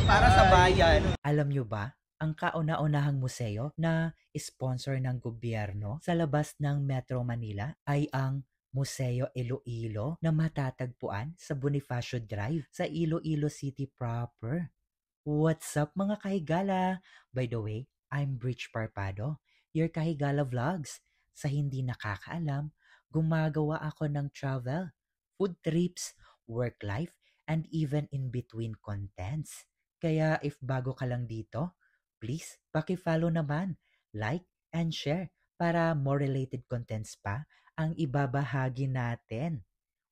Para sa bayan. Alam nyo ba, ang kauna-unahang museo na sponsor ng gobyerno sa labas ng Metro Manila ay ang Museo Iloilo na matatagpuan sa Bonifacio Drive sa Iloilo City proper. What's up mga kahigala? By the way, I'm Bridge Parpado, your Kahigala Vlogs. Sa hindi nakakaalam, gumagawa ako ng travel, food trips, work life, and even in between contents. Kaya if bago ka lang dito, please paki-follow naman, like, and share para more related contents pa ang ibabahagi natin.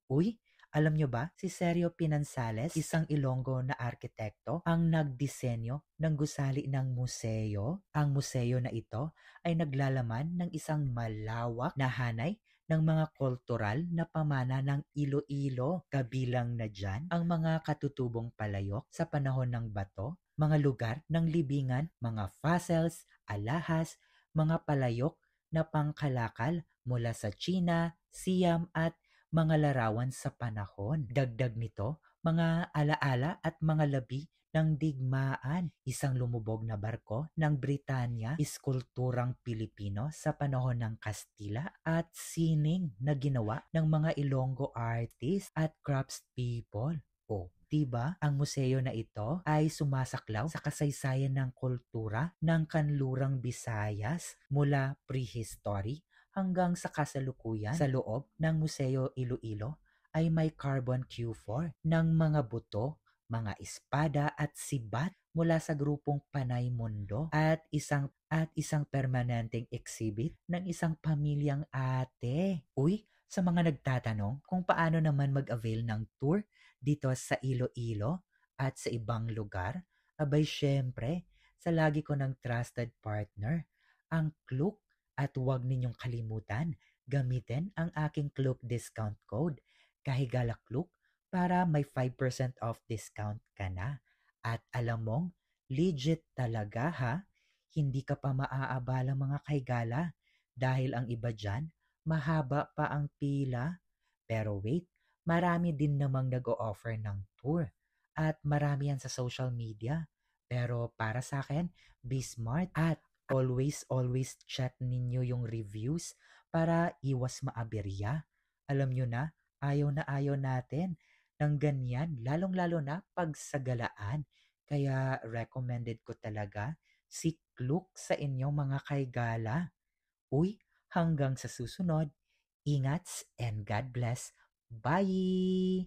Uy, alam nyo ba, si Sergio Pinansales, isang Ilonggo na arkitekto, ang nagdisenyo ng gusali ng museo. Ang museo na ito ay naglalaman ng isang malawak na hanay ng mga kultural na pamana ng Iloilo. Kabilang na dyan ang mga katutubong palayok sa panahon ng bato, mga lugar ng libingan, mga fossils, alahas, mga palayok na pangkalakal mula sa China, Siam at mga larawan sa panahon. Dagdag nito, mga alaala at mga labi ng digmaan. Isang lumubog na barko ng Britanya, iskulturang Pilipino sa panahon ng Kastila at sining na ginawa ng mga Ilonggo artists at craftspeople. O, diba? Ang museo na ito ay sumasaklaw sa kasaysayan ng kultura ng kanlurang Visayas mula prehistory hanggang sa kasalukuyan. Sa loob ng Museo Iloilo ay may carbon Q4 ng mga buto, mga espada at sibat mula sa grupong Panay Mundo at isang permanenteng exhibit ng isang pamilyang ate. Uy, sa mga nagtatanong kung paano naman mag-avail ng tour dito sa Iloilo at sa ibang lugar, abay syempre, sa lagi ko ng trusted partner, ang Klook. At huwag ninyong kalimutan, gamitin ang aking Klook discount code, Kahigala Klook, para may 5% off discount ka na. At alam mong, legit talaga ha, hindi ka pa maaabala mga kahigala dahil ang iba dyan, mahaba pa ang pila. Pero wait, marami din namang nag-o-offer ng tour at marami yan sa social media. Pero para sa akin, be smart at always check ninyo yung reviews para iwas maaberya. Alam nyo na ayaw natin ng ganyan, lalong-lalo na pag sa galaan. Kaya recommended ko talaga si Klook sa inyong mga kaigala. Uy, hanggang sa susunod, ingats and God bless. Bye!